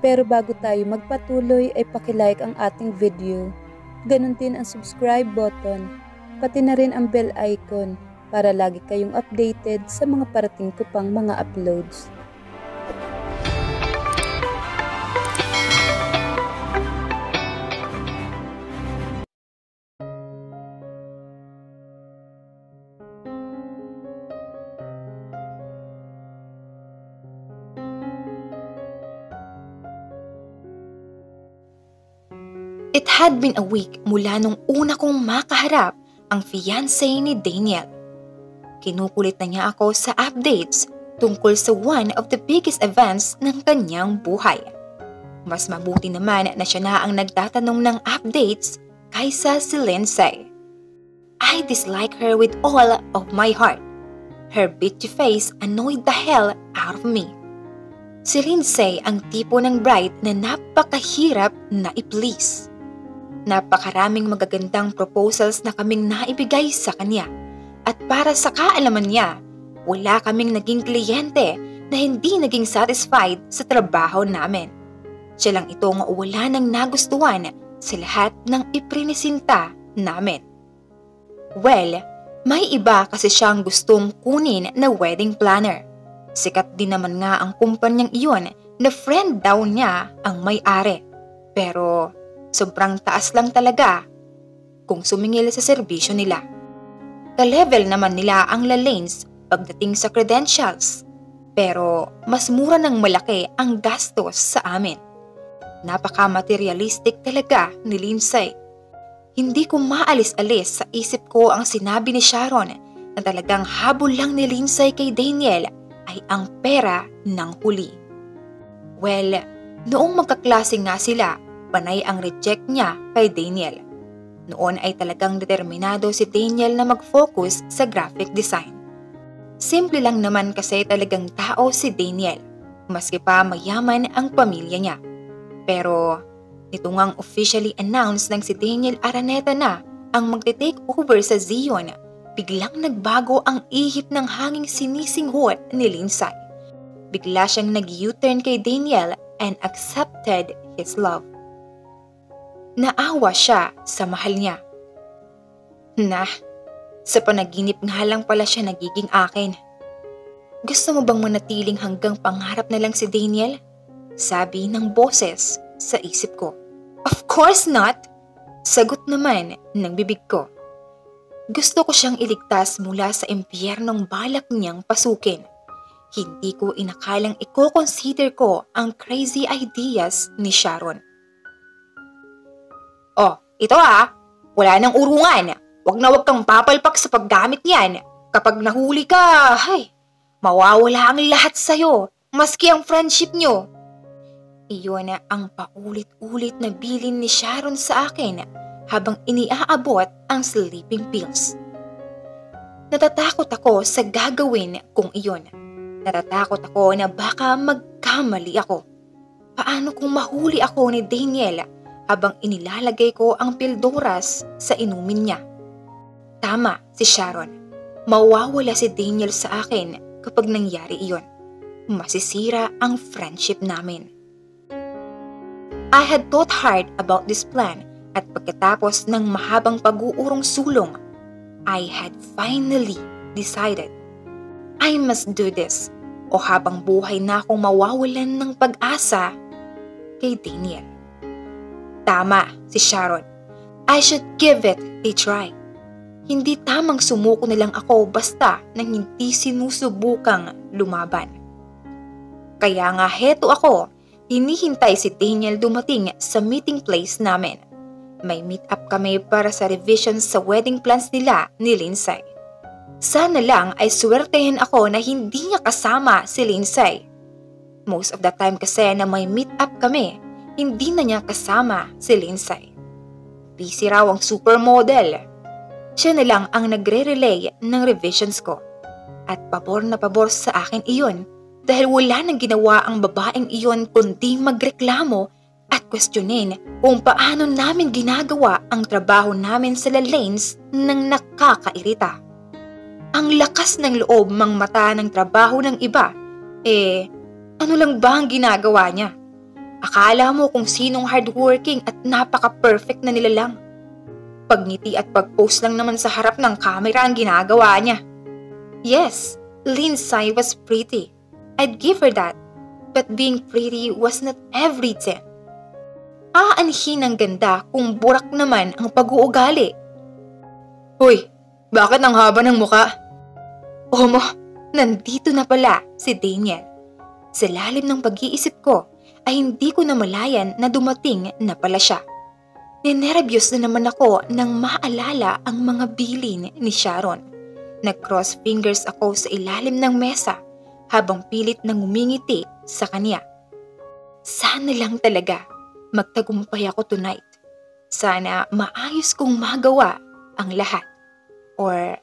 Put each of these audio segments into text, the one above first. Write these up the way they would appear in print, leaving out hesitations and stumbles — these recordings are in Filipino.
Pero bago tayo magpatuloy ay pakilike ang ating video. Ganon din ang subscribe button, pati na rin ang bell icon para lagi kayong updated sa mga parating ko pang mga uploads. It had been a week mula nung una kong makaharap ang fiancé ni Daniel. Kinukulit na niya ako sa updates tungkol sa one of the biggest events ng kanyang buhay. Mas mabuti naman na siya na ang nagtatanong ng updates kaysa si Lindsay. I dislike her with all of my heart. Her bitchy face annoyed the hell out of me. Si Lindsay ang tipo ng bride na napakahirap na i-please. Napakaraming magagandang proposals na kaming naibigay sa kanya at para sa kaalaman niya, wala kaming naging kliyente na hindi naging satisfied sa trabaho namin. Siya lang itong wala nang nagustuhan sa lahat ng iprinisinta namin. Well, may iba kasi siyang gustong kunin na wedding planner. Sikat din naman nga ang kumpanyang iyon na friend daw niya ang may-ari. Pero sobrang taas lang talaga kung sumingil sa serbisyo nila. Ka-level naman nila ang Lalanes pagdating sa credentials. Pero mas mura ng malaki ang gastos sa amin. Napaka-materialistic talaga ni Lindsay. Hindi ko maalis-alis sa isip ko ang sinabi ni Sharon na talagang habol lang ni Lindsay kay Daniel ay ang pera ng huli. Well, noong magkaklase nga sila, panay ang reject niya kay Daniel. Noon ay talagang determinado si Daniel na mag-focus sa graphic design. Simple lang naman kasi talagang tao si Daniel, maski pa mayaman ang pamilya niya. Pero nito ngang officially announced ng si Daniel Araneta na ang magte-take over sa Zion, biglang nagbago ang ihip ng hanging sinisinghot ni Lindsay. Bigla siyang nag-U-turn kay Daniel and accepted his love. Naawa siya sa mahal niya. Sa panaginip nga lang pala siya nagiging akin. Gusto mo bang manatiling hanggang pangarap na lang si Daniel? Sabi ng boses sa isip ko. Of course not! Sagot naman ng bibig ko. Gusto ko siyang iligtas mula sa impyernong balak niyang pasukin. Hindi ko inakalang i-consider ko ang crazy ideas ni Sharon. Oh, ito wala nang urungan. Wag kang papalpak sa paggamit niyan. Kapag nahuli ka, mawawala ang lahat sa'yo, maski ang friendship nyo. Iyon ang paulit-ulit na bilin ni Sharon sa akin habang iniaabot ang sleeping pills. Natatakot ako sa gagawin kung iyon. Natatakot ako na baka magkamali ako. Paano kung mahuli ako ni Daniel habang inilalagay ko ang pildoras sa inumin niya? Tama si Sharon. Mawawala si Daniel sa akin kapag nangyari iyon. Masisira ang friendship namin. I had thought hard about this plan at pagkatapos ng mahabang pag-uurong sulong, I had finally decided I must do this o habang buhay na akong mawawalan ng pag-asa kay Daniel. Tama si Sharon. I should give it a try. Hindi tamang sumuko na lang ako basta nang hindi sinusubukang lumaban. Kaya nga heto ako, hinihintay si Daniel dumating sa meeting place namin. May meet up kami para sa revision sa wedding plans nila ni Lindsay. Sana lang ay swertehin ako na hindi niya kasama si Lindsay. Most of the time kasi na may meet up kami, hindi na niya kasama si Lindsay. Busy raw ang supermodel. Siya na lang ang nagre-relay ng revisions ko. At pabor na pabor sa akin iyon dahil wala nang ginawa ang babaeng iyon kundi magreklamo at questionin kung paano namin ginagawa ang trabaho namin sa Lalanes nang nakakairita. Ang lakas ng loob mang mata ng trabaho ng iba, ano lang ba ang ginagawa niya? Akala mo kung sinong hardworking at napaka-perfect na nilalang. Pagngiti at pag-post lang naman sa harap ng camera ang ginagawa niya. Yes, Lindsay was pretty. I'd give her that. But being pretty was not everything. Aanhin ang ganda kung burak naman ang pag-uugali. Hoy, bakit ang haba ng muka? Omo, nandito na pala si Daniel. Sa lalim ng pag-iisip ko ay hindi ko namalayan na dumating na pala siya. Ninerebyos na naman ako nang maalala ang mga bilin ni Sharon. Nag-cross fingers ako sa ilalim ng mesa habang pilit nang umingiti sa kanya. Sana lang talaga magtagumpay ako tonight. Sana maayos kong magawa ang lahat. Or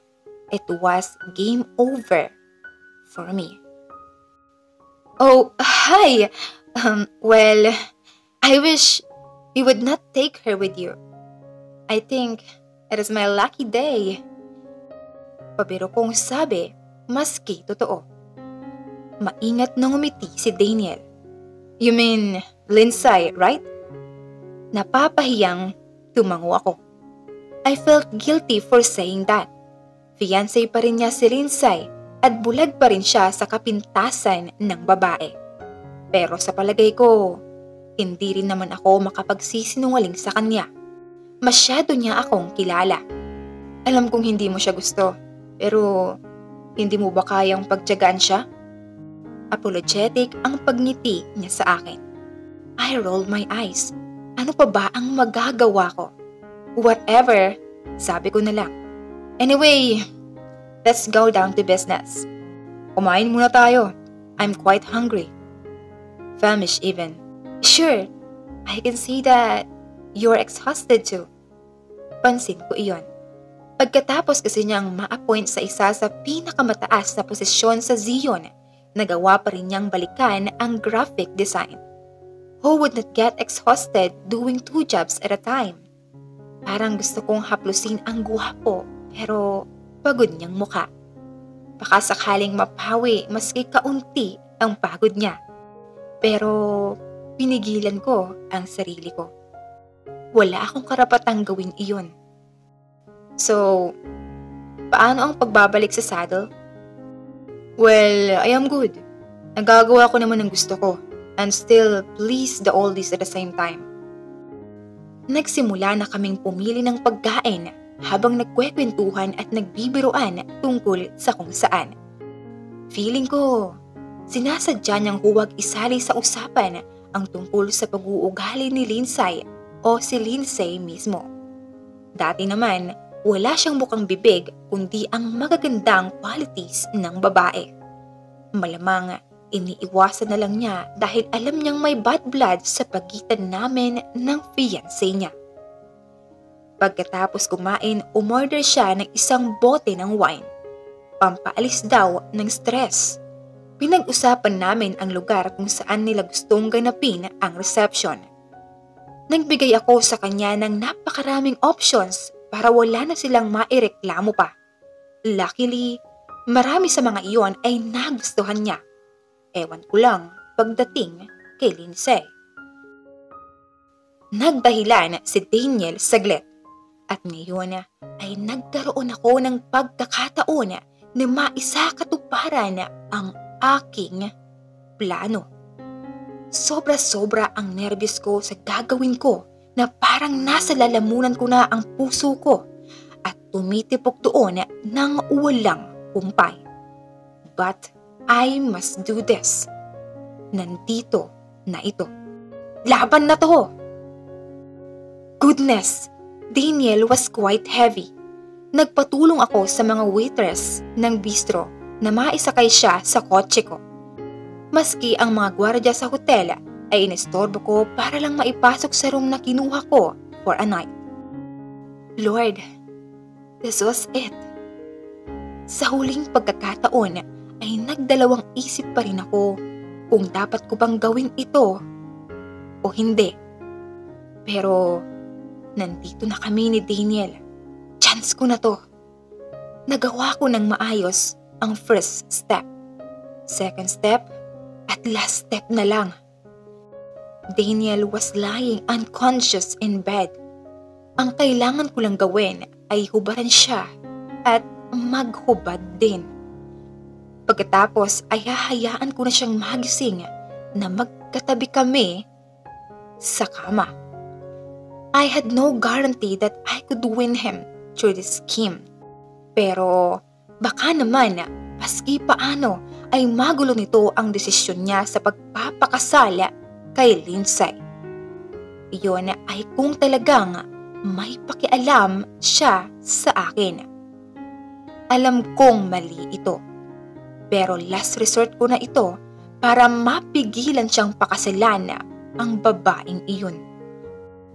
it was game over for me. Oh, hi! Well, I wish you would not take her with you. I think it is my lucky day. Pabiro kong sabi, maski totoo. Maingat na ngumiti si Daniel. You mean Lindsay, right? Napapahiyang tumango ako. I felt guilty for saying that. Fiancé pa rin niya si Lindsay at bulag pa rin siya sa kapintasan ng babae. Pero sa palagay ko, hindi rin naman ako makapagsisinungaling sa kanya. Masyado niya akong kilala. Alam kong hindi mo siya gusto, pero hindi mo ba kayang pagtiyagaan siya? Apologetic ang pagngiti niya sa akin. I rolled my eyes. Ano pa ba ang magagawa ko? Whatever, sabi ko na lang. Anyway, let's go down to business. Kumain muna tayo. I'm quite hungry. Famished even. Sure, I can see that you're exhausted too. Pansin ko iyon. Pagkatapos kasi niyang ma-appoint sa isa sa pinakamataas na posisyon sa Zion, nagawa pa rin niyang balikan ang graphic design. Who would not get exhausted doing 2 jobs at a time? Parang gusto kong haplusin ang guwapo pero pagod niyang mukha. Baka sakaling mapawi maski kaunti ang pagod niya. Pero pinigilan ko ang sarili ko. Wala akong karapatang gawin iyon. So, paano ang pagbabalik sa saddle? Well, I am good. Nagagawa ko naman ang gusto ko and still please the oldies at the same time. Nagsimula na kaming pumili ng pagkain habang nagkwekwentuhan at nagbibiruan tungkol sa kung saan. Feeling ko, sinasadya niyang huwag isali sa usapan ang tungkol sa pag-uugali ni Lindsay o si Lindsay mismo. Dati naman, wala siyang mukhang bibig kundi ang magagandang qualities ng babae. Malamang iniiwasan na lang niya dahil alam niyang may bad blood sa pagitan namin ng fiancé niya. Pagkatapos kumain, umorder siya ng isang bote ng wine. Pampaalis daw ng stress. Pinag-usapan namin ang lugar kung saan nila gustong ganapin ang reception. Nagbigay ako sa kanya ng napakaraming options para wala na silang maireklamo pa. Luckily, marami sa mga iyon ay nagustuhan niya. Ewan ko lang pagdating kay Lindsay. Nagdahilan si Daniel saglit at ngayon ay nagkaroon ako ng pagkakataon na maisakatuparan ang aking plano. Sobra-sobra ang nervyos ko sa gagawin ko na parang nasa lalamunan ko na ang puso ko at tumitipok doon ng walang kumpay. But I must do this. Nandito na ito. Laban na to! Goodness! Daniel was quite heavy. Nagpatulong ako sa mga waitress ng bistro na maisakay siya sa kotse ko. Maski ang mga gwardiya sa hotel ay inestorbo ko para lang maipasok sa room na kinuha ko for a night. Lord, this was it. Sa huling pagkakataon ay nagdalawang isip pa rin ako kung dapat ko bang gawin ito o hindi. Pero nandito na kami ni Daniel. Chance ko na to. Nagawa ko ng maayos ang first step. Second step at last step na lang. Daniel was lying unconscious in bed. Ang kailangan ko lang gawin ay hubaran siya at maghubad din. Pagkatapos ay hahayaan ko na siyang magising na magkatabi kami sa kama. I had no guarantee that I could win him through this scheme. Pero baka naman maski paano ay magulo nito ang desisyon niya sa pagpapakasala kay Lindsay. Iyon ay kung talagang may pakialam siya sa akin. Alam kong mali ito, pero last resort ko na ito para mapigilan siyang pakasalan ang babaeng iyon.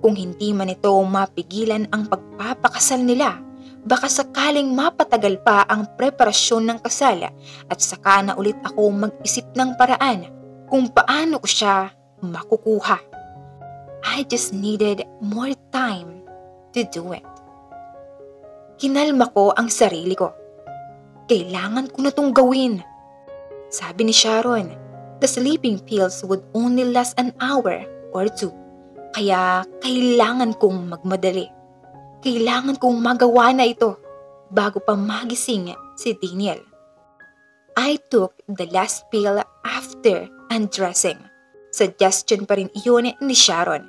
Kung hindi man ito mapigilan ang pagpapakasal nila, baka sakaling mapatagal pa ang preparasyon ng kasal at saka na ulit ako mag-isip ng paraan kung paano ko siya makukuha. I just needed more time to do it. Kinalma ko ang sarili ko. Kailangan ko na tong gawin. Sabi ni Sharon, the sleeping pills would only last an hour or two. Kaya kailangan kong magmadali. Kailangan kong magawa na ito bago pa magising si Daniel. I took the last pill after undressing. Suggestion pa rin iyon ni Sharon.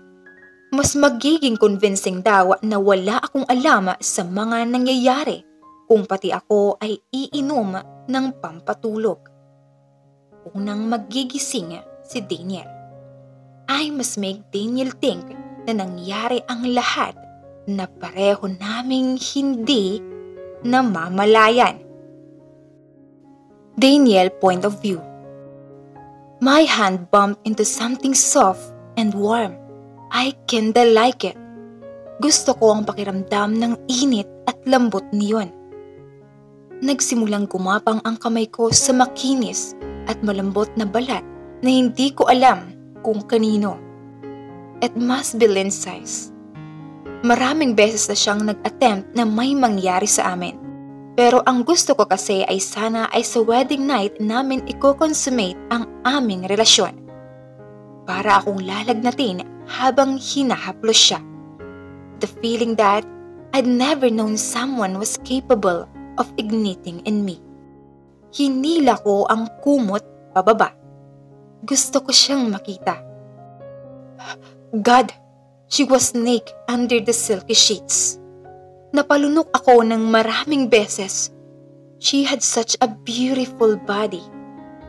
Mas magiging convincing daw na wala akong alam sa mga nangyayari kung pati ako ay iinom ng pampatulog. Unang magigising si Daniel. I must make Daniel think na nangyari ang lahat na pareho naming hindi namamalayan. Daniel point of view. My hand bumped into something soft and warm. I kinda like it. Gusto ko ang pakiramdam ng init at lambot niyon. Nagsimulang gumapang ang kamay ko sa makinis at malambot na balat na hindi ko alam kung kanino. It must be Lindsay's. Maraming beses na siyang nag-attempt na may mangyari sa amin. Pero ang gusto ko kasi ay sana ay sa wedding night namin i-consummate ang aming relasyon. Para akong lalagnatin habang hinahaplos siya. The feeling that I'd never known someone was capable of igniting in me. Hinila ko ang kumot pababa. Gusto ko siyang makita. God, she was naked under the silky sheets. Napalunok ako ng maraming beses. She had such a beautiful body.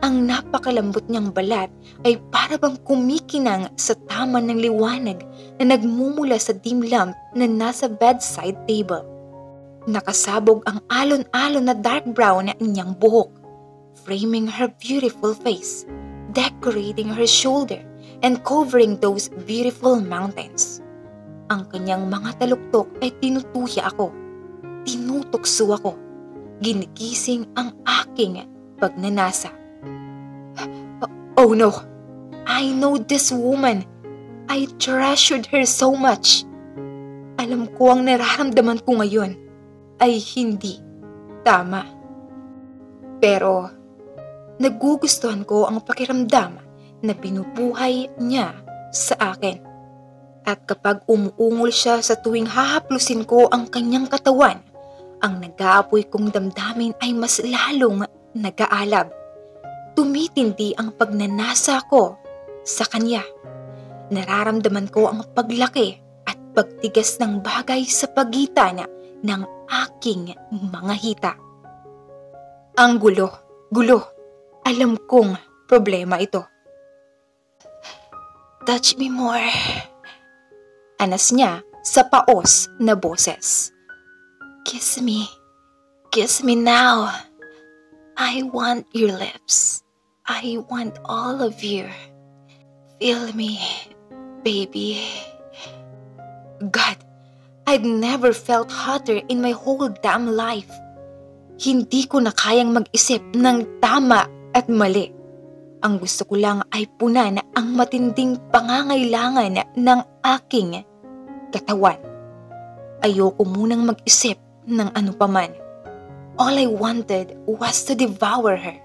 Ang napakalambot niyang balat ay para bang kumikinang sa taman ng liwanag na nagmumula sa dim lamp na nasa bedside table. Nakasabog ang alon-alon na dark brown na niyang buhok, framing her beautiful face, decorating her shoulder, and covering those beautiful mountains. Ang kanyang mga taluktok ay tinutuya ako, tinutukso ako, ginigising ang aking pagnanasa. Oh no, I know this woman. I treasured her so much. Alam ko ang nararamdaman ko ngayon ay hindi tama. Pero nagugustuhan ko ang pakiramdam na binubuhay niya sa akin. At kapag umuungol siya sa tuwing hahaplusin ko ang kanyang katawan, ang nag-aapoy kong damdamin ay mas lalong nag-aalab. Tumitindi ang pagnanasa ko sa kanya. Nararamdaman ko ang paglaki at pagtigas ng bagay sa pagitan ng aking mga hita. Ang gulo. Alam kong problema ito. Touch me more. Anas niya sa paos na boses. Kiss me now. I want your lips. I want all of you. Feel me, baby. God, I'd never felt hotter in my whole damn life. Hindi ko na kayang mag-isip ng tama at mali. Ang gusto ko lang ay punan ang matinding pangangailangan ng aking katawan. Ayoko munang mag-isip ng ano paman. All I wanted was to devour her.